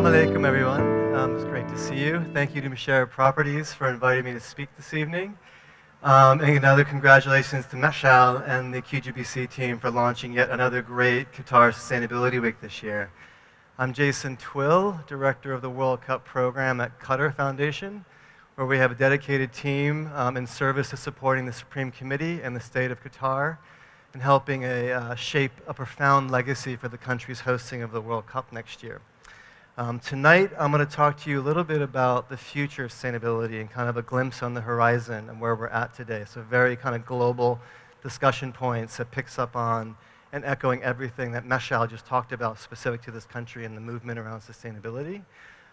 Assalamu alaikum, everyone. It's great to see you. Thank you to Msheireb Properties for inviting me to speak this evening. And another congratulations to Meshal and the QGBC team for launching yet another great Qatar Sustainability Week this year. I'm Jason Twill, Director of the World Cup program at Qatar Foundation, where we have a dedicated team in service of supporting the Supreme Committee and the state of Qatar and helping shape a profound legacy for the country's hosting of the World Cup next year. Tonight, I'm going to talk to you a little bit about the future of sustainability and kind of a glimpse on the horizon and where we're at today. So very kind of global discussion points that picks up on and echoing everything that Meshal just talked about specific to this country and the movement around sustainability.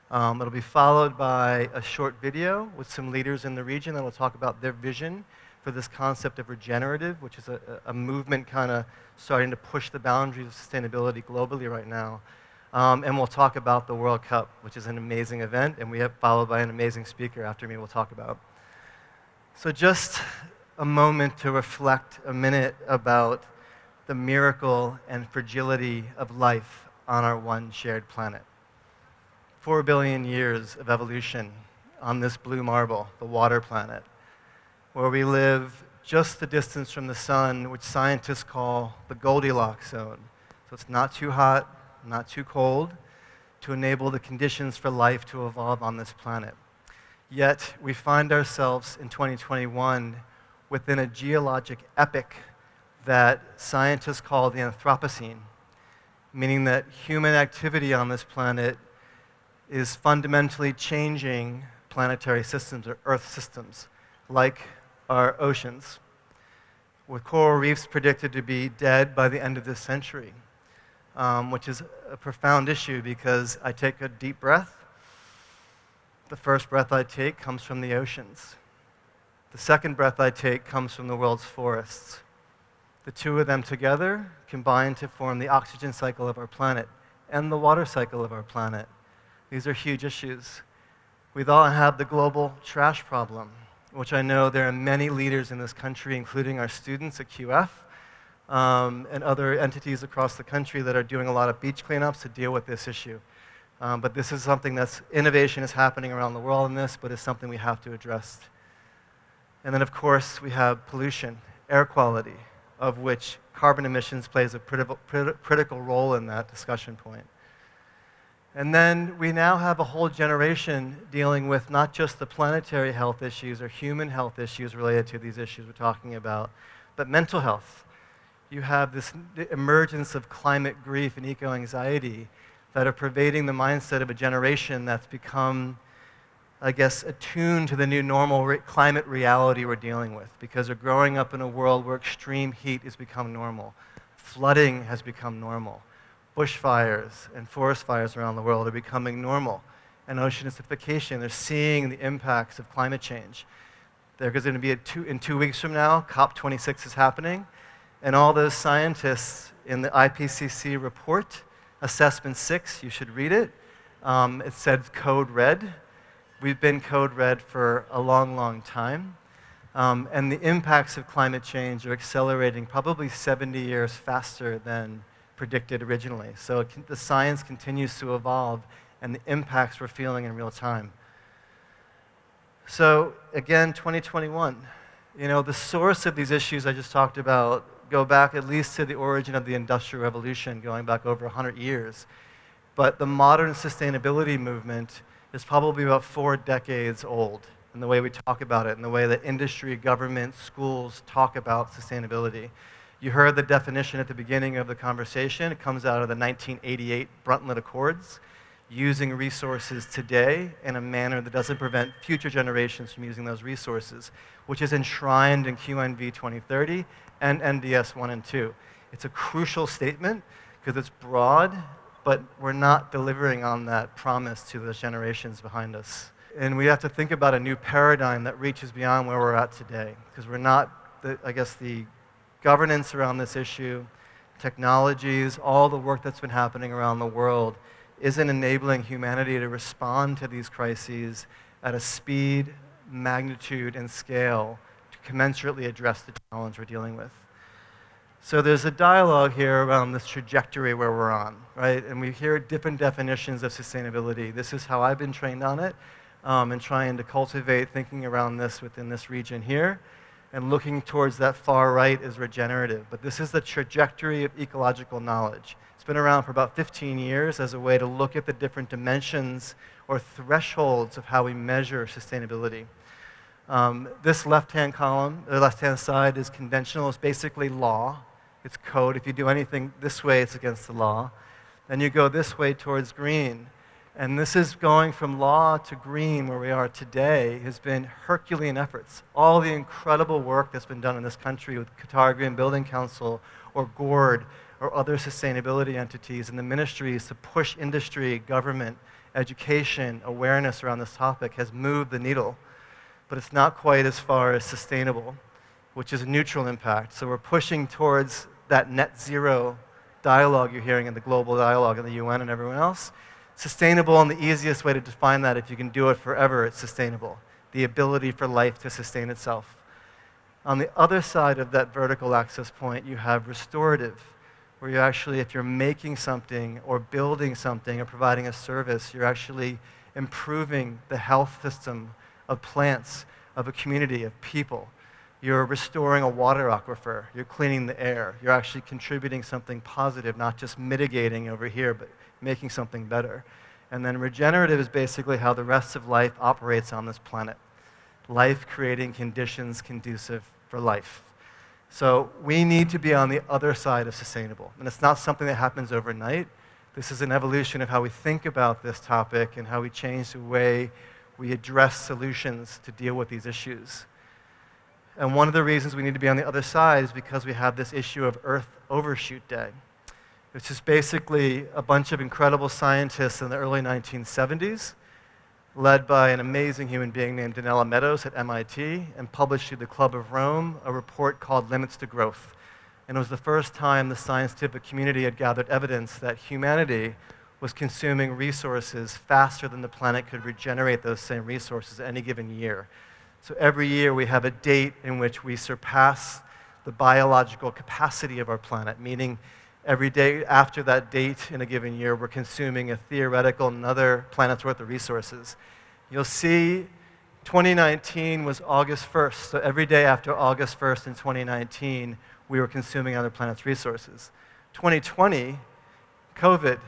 It'll be followed by a short video with some leaders in the region that will talk about their vision for this concept of regenerative, which is a movement kind of starting to push the boundaries of sustainability globally right now. And we'll talk about the World Cup, which is an amazing event, and we have followed by an amazing speaker after me we'll talk about. So just a moment to reflect a minute about the miracle and fragility of life on our one shared planet. 4 billion years of evolution on this blue marble, the water planet, where we live just the distance from the sun, which scientists call the Goldilocks zone. So it's not too hot, not too cold, to enable the conditions for life to evolve on this planet. Yet, we find ourselves in 2021 within a geologic epoch that scientists call the Anthropocene, meaning that human activity on this planet is fundamentally changing planetary systems or Earth systems, like our oceans, with coral reefs predicted to be dead by the end of this century. Which is a profound issue because I take a deep breath. The first breath I take comes from the oceans. The second breath I take comes from the world's forests. The two of them together combine to form the oxygen cycle of our planet and the water cycle of our planet. These are huge issues. We all have the global trash problem, which I know there are many leaders in this country, including our students at QF, and other entities across the country that are doing a lot of beach cleanups to deal with this issue. But this is something innovation is happening around the world in this, but it's something we have to address. And then, of course, we have pollution, air quality, of which carbon emissions plays a critical role in that discussion point. And then we now have a whole generation dealing with not just the planetary health issues or human health issues related to these issues we're talking about, but mental health. You have this emergence of climate grief and eco-anxiety that are pervading the mindset of a generation that's become, I guess, attuned to the new normal climate reality we're dealing with, because they're growing up in a world where extreme heat has become normal. Flooding has become normal. Bushfires and forest fires around the world are becoming normal. And ocean acidification, they're seeing the impacts of climate change. There's going to be in 2 weeks from now, COP26 is happening. And all those scientists in the IPCC report, Assessment 6, you should read it. It said Code Red. We've been Code Red for a long, long time. And the impacts of climate change are accelerating probably 70 years faster than predicted originally. So the science continues to evolve, and the impacts we're feeling in real time. So again, 2021, the source of these issues I just talked about go back at least to the origin of the Industrial Revolution, going back over 100 years. But the modern sustainability movement is probably about 4 decades old in the way we talk about it, in the way that industry, government, schools talk about sustainability. You heard the definition at the beginning of the conversation. It comes out of the 1988 Brundtland Accords, using resources today in a manner that doesn't prevent future generations from using those resources, which is enshrined in QNV 2030 and NDS 1 and 2. It's a crucial statement because it's broad, but we're not delivering on that promise to the generations behind us. And we have to think about a new paradigm that reaches beyond where we're at today, because we're not, the governance around this issue, technologies, all the work that's been happening around the world isn't enabling humanity to respond to these crises at a speed, magnitude, and scale to commensurately address the challenge we're dealing with. So there's a dialogue here around this trajectory where we're on, right? And we hear different definitions of sustainability. This is how I've been trained on it, and trying to cultivate thinking around this within this region here. And looking towards that far right is regenerative. But this is the trajectory of ecological knowledge. It's been around for about 15 years as a way to look at the different dimensions or thresholds of how we measure sustainability. This left-hand column, the left-hand side is conventional. It's basically law. It's code. If you do anything this way, it's against the law. Then you go this way towards green. And this is going from law to green, where we are today, has been Herculean efforts. All the incredible work that's been done in this country with Qatar Green Building Council or GORD or other sustainability entities and the ministries to push industry, government, education, awareness around this topic has moved the needle. But it's not quite as far as sustainable, which is a neutral impact. So we're pushing towards that net zero dialogue you're hearing in the global dialogue in the UN and everyone else. Sustainable, and the easiest way to define that, if you can do it forever, it's sustainable. The ability for life to sustain itself. On the other side of that vertical axis point, you have restorative, where you actually, if you're making something or building something or providing a service, you're actually improving the health system of plants, of a community, of people. You're restoring a water aquifer. You're cleaning the air. You're actually contributing something positive, not just mitigating over here, but making something better. And then regenerative is basically how the rest of life operates on this planet. Life creating conditions conducive for life. So we need to be on the other side of sustainable. And it's not something that happens overnight. This is an evolution of how we think about this topic and how we change the way we address solutions to deal with these issues. And one of the reasons we need to be on the other side is because we have this issue of Earth Overshoot Day. It's just basically a bunch of incredible scientists in the early 1970s, led by an amazing human being named Donella Meadows at MIT, and published through the Club of Rome a report called Limits to Growth. And it was the first time the scientific community had gathered evidence that humanity was consuming resources faster than the planet could regenerate those same resources any given year. So every year we have a date in which we surpass the biological capacity of our planet, meaning every day after that date in a given year, we're consuming a theoretical another planet's worth of resources. You'll see 2019 was August 1st, so every day after August 1st in 2019, we were consuming other planet's resources. 2020, COVID.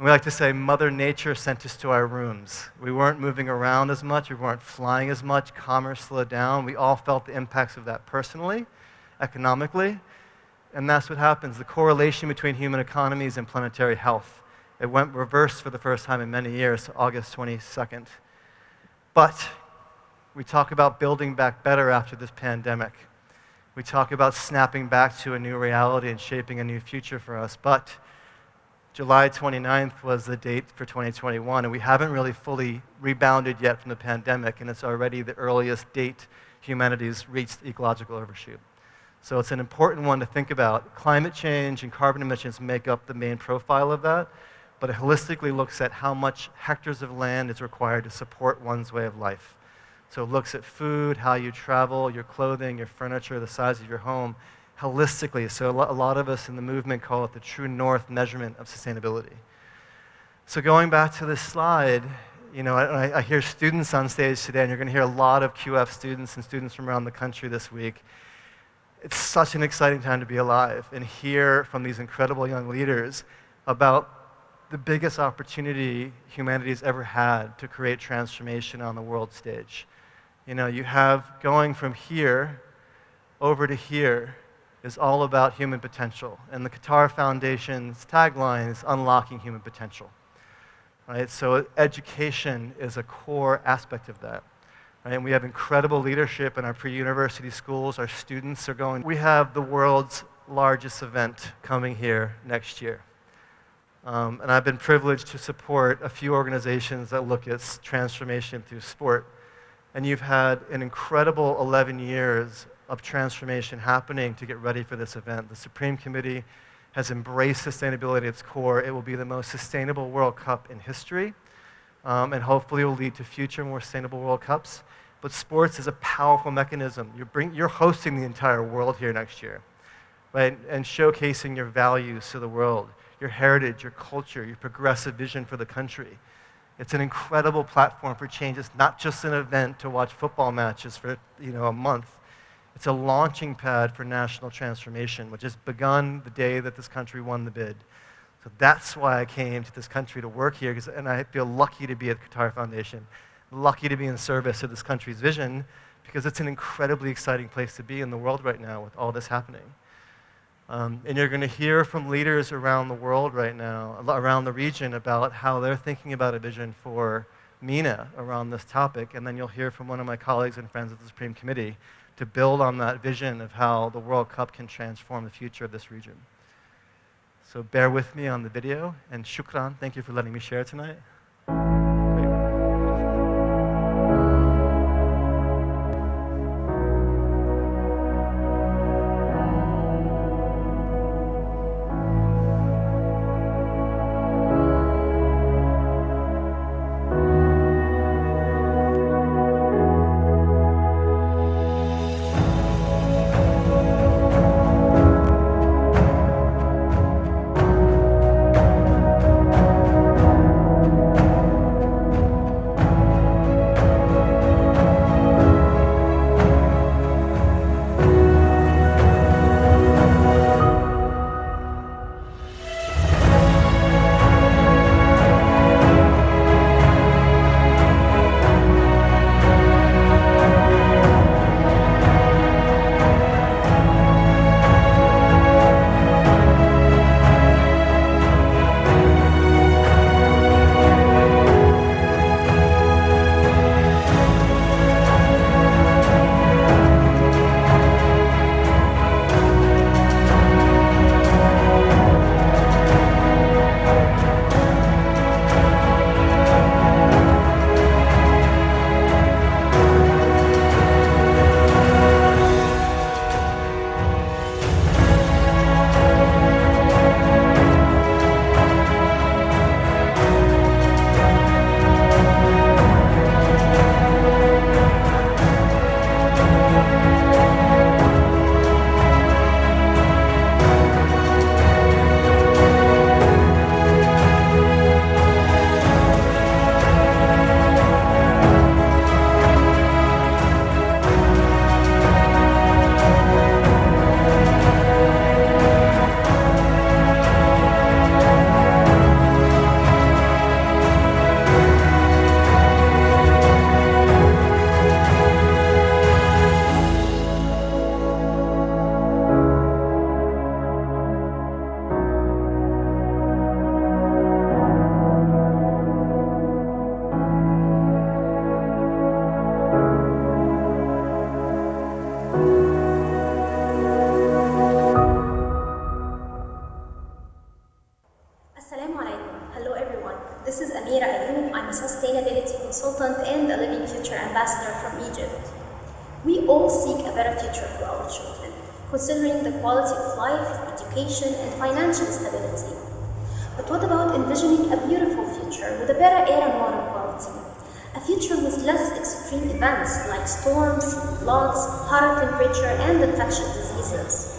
We like to say Mother Nature sent us to our rooms. We weren't moving around as much, we weren't flying as much, commerce slowed down. We all felt the impacts of that personally, economically. And that's what happens, the correlation between human economies and planetary health. It went reverse for the first time in many years to August 22nd. But we talk about building back better after this pandemic. We talk about snapping back to a new reality and shaping a new future for us. But July 29th was the date for 2021, and we haven't really fully rebounded yet from the pandemic, and it's already the earliest date humanity's reached ecological overshoot. So it's an important one to think about. Climate change and carbon emissions make up the main profile of that, but it holistically looks at how much hectares of land is required to support one's way of life. So it looks at food, how you travel, your clothing, your furniture, the size of your home, holistically. So a lot of us in the movement call it the true north measurement of sustainability. So going back to this slide, you know, I hear students on stage today, and you're going to hear a lot of QF students and students from around the country this week. It's such an exciting time to be alive and hear from these incredible young leaders about the biggest opportunity humanity's ever had to create transformation on the world stage. You know, you have going from here over to here is all about human potential. And the Qatar Foundation's tagline is unlocking human potential. Right? So education is a core aspect of that. Right? And we have incredible leadership in our pre-university schools. Our students are going. We have the world's largest event coming here next year. And I've been privileged to support a few organizations that look at transformation through sport. And you've had an incredible 11 years of transformation happening to get ready for this event. The Supreme Committee has embraced sustainability at its core. It will be the most sustainable World Cup in history, and hopefully will lead to future more sustainable World Cups. But sports is a powerful mechanism. You're hosting the entire world here next year. right? And showcasing your values to the world, your heritage, your culture, your progressive vision for the country. It's an incredible platform for change. It's not just an event to watch football matches for a month. It's a launching pad for national transformation, which has begun the day that this country won the bid. So that's why I came to this country to work here, and I feel lucky to be at the Qatar Foundation, lucky to be in service of this country's vision, because it's an incredibly exciting place to be in the world right now with all this happening. And you're going to hear from leaders around the world right now, around the region, about how they're thinking about a vision for MENA around this topic, and then you'll hear from one of my colleagues and friends at the Supreme Committee to build on that vision of how the World Cup can transform the future of this region. So bear with me on the video, and shukran, thank you for letting me share tonight. consultant and a living future ambassador from Egypt. We all seek a better future for our children, considering the quality of life, education, and financial stability. But what about envisioning a beautiful future with a better air and water quality? A future with less extreme events like storms, floods, hotter temperature, and infectious diseases.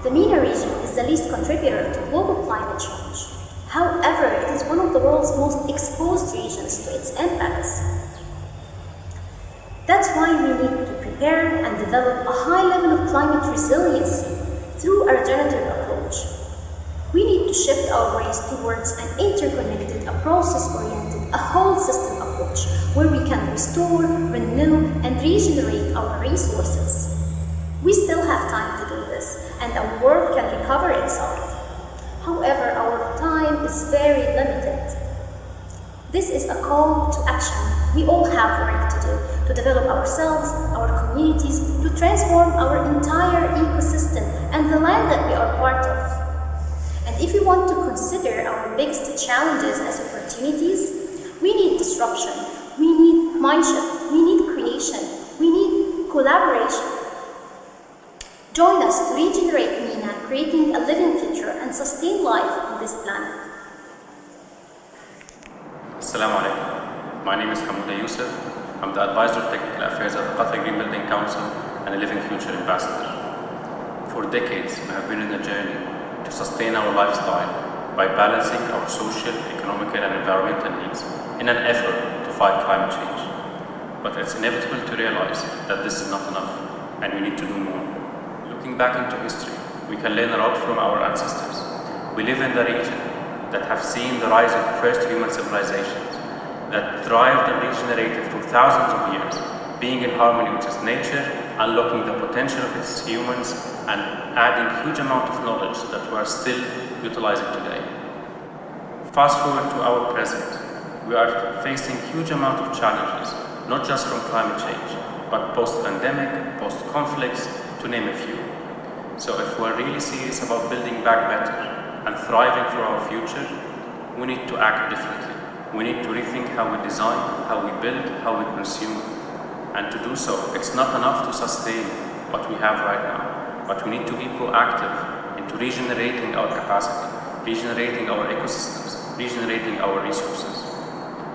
The MENA region is the least contributor to global climate change. However, it is one of the world's most exposed regions to its impacts. That's why we need to prepare and develop a high level of climate resiliency through a regenerative approach. We need to shift our ways towards an interconnected, a process-oriented, a whole system approach where we can restore, renew, and regenerate our resources. We still have time to do this, and our world can recover itself. However, our time is very limited. This is a call to action. We all have work to do to develop ourselves, our communities, to transform our entire ecosystem and the land that we are part of. And if we want to consider our biggest challenges as opportunities, we need disruption, we need mindshift, we need creation, we need collaboration. Join us to regenerate MENA, creating a living future and sustain life on this planet. Assalamu alaikum. My name is Hamouda Youssef. I'm the Advisor of Technical Affairs at the Qatar Green Building Council and a Living Future Ambassador. For decades, we have been in a journey to sustain our lifestyle by balancing our social, economical, and environmental needs in an effort to fight climate change. But it's inevitable to realize that this is not enough, and we need to do more. Looking back into history, we can learn a lot from our ancestors. We live in the region that have seen the rise of the first human civilizations, that thrived and regenerated for thousands of years, being in harmony with its nature, unlocking the potential of its humans, and adding huge amount of knowledge that we are still utilizing today. Fast forward to our present, we are facing huge amount of challenges, not just from climate change, but post-pandemic, post-conflicts, to name a few. So if we're really serious about building back better and thriving for our future, we need to act differently. We need to rethink how we design, how we build, how we consume. And to do so, it's not enough to sustain what we have right now, but we need to be proactive into regenerating our capacity, regenerating our ecosystems, regenerating our resources.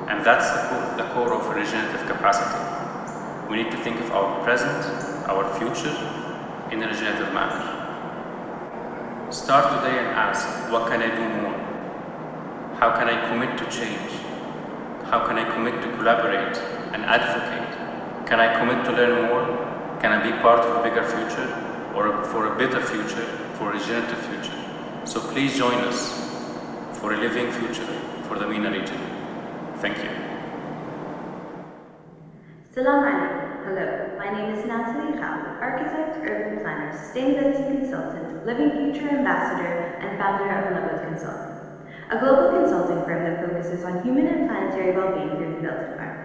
And that's the core of regenerative capacity. We need to think of our present, our future, in a regenerative manner. Start today and ask, what can I do more? How can I commit to change? How can I commit to collaborate and advocate? Can I commit to learn more? Can I be part of a bigger future, or for a better future, for a regenerative future? So please join us for a living future for the MENA region. Thank you. Salam alaikum. Hello, my name is Natalie Khal, architect, urban planner, sustainability consultant, living future ambassador, and founder of Lubbock Consulting, a global consulting firm that focuses on human and planetary well-being through the built environment.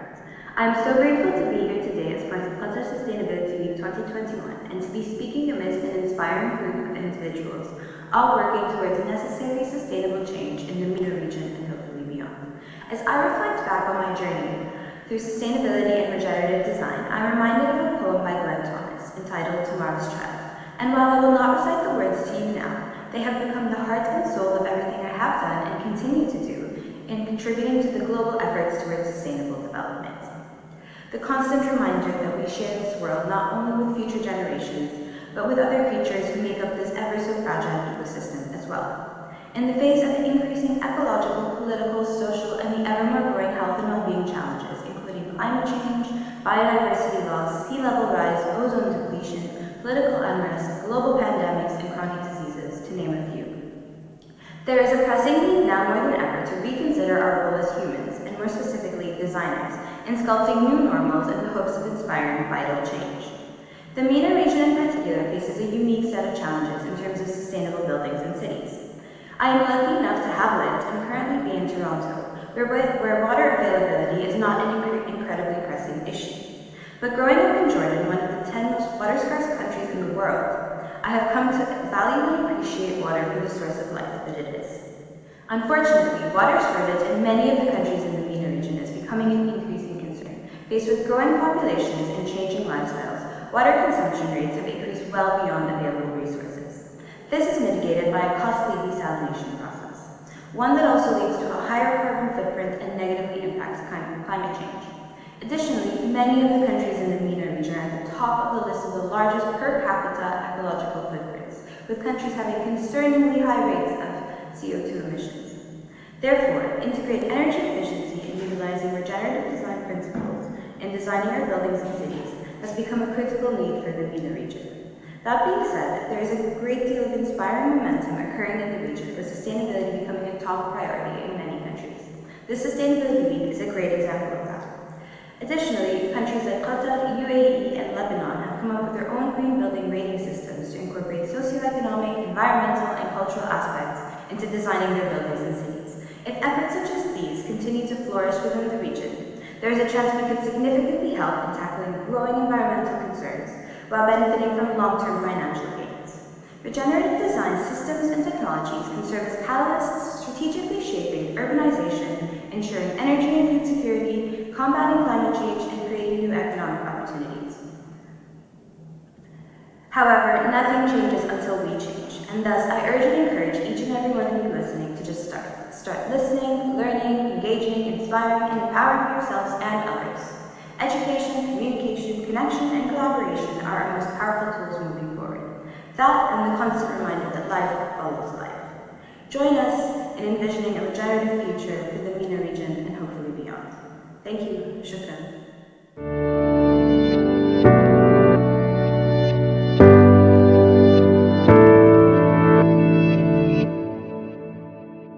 I am so grateful to be here today as part of Qatar Sustainability Week 2021 and to be speaking amidst an inspiring group of individuals, all working towards necessary sustainable change in the MENA region and hopefully beyond. As I reflect back on my journey through sustainability and regenerative design, I'm reminded of a poem by Glenn Thomas entitled Tomorrow's Child. And while I will not recite the words to you now, they have become the heart and soul of everything I have done and continue to do in contributing to the global efforts towards sustainable development. The constant reminder that we share this world not only with future generations, but with other creatures who make up this ever so fragile ecosystem as well. In the face of the increasing ecological, political, social, and the ever more growing health and well-being challenges, including climate change, biodiversity loss, sea level rise, ozone depletion, political unrest, global pandemics, and chronic diseases, to name a few. There is a pressing need now more than ever to reconsider our role as humans, and more specifically designers, in sculpting new normals in the hopes of inspiring vital change. The MENA region in particular faces a unique set of challenges in terms of sustainable buildings and cities. I am lucky enough to have lived and currently be in Toronto, where water availability is not an incredibly pressing issue. But growing up in Jordan, one of the 10 most water-scarce countries in the world, I have come to value and appreciate water for the source of life that it is. Unfortunately, water shortage in many of the countries in the MENA region is becoming an increasing concern. Faced with growing populations and changing lifestyles, water consumption rates have increased well beyond available resources. This is mitigated by a costly desalination process, one that also leads to a higher carbon footprint and negatively impacts climate change. Additionally, many of the countries in the MENA region are at the top of the list of the largest per capita ecological footprints, with countries having concerningly high rates of CO2 emissions. Therefore, integrate energy efficiency and utilizing regenerative design principles in designing our buildings and cities has become a critical need for the MENA region. That being said, there is a great deal of inspiring momentum occurring in the region, with sustainability becoming a top priority in many countries. This Sustainability Week is a great example of that. Additionally, countries like Qatar, UAE, and Lebanon have come up with their own green building rating systems to incorporate socioeconomic, environmental, and cultural aspects into designing their buildings and cities. If efforts such as these continue to flourish within the region, there is a chance we could significantly help in tackling growing environmental concerns while benefiting from long-term financial gains. Regenerative design systems and technologies can serve as catalysts, strategically shaping urbanization, ensuring energy and food security, combating climate change, and creating new economic opportunities. However, nothing changes until we change, and thus I urge and encourage each and every one of you listening to just start. Start listening, learning, engaging, inspiring, and empowering yourselves and others. Education, communication, connection, and collaboration are our most powerful tools moving forward. That and the constant reminder that life follows life. Join us in envisioning a regenerative future for the MENA region and hopefully beyond. Thank you. Shukran.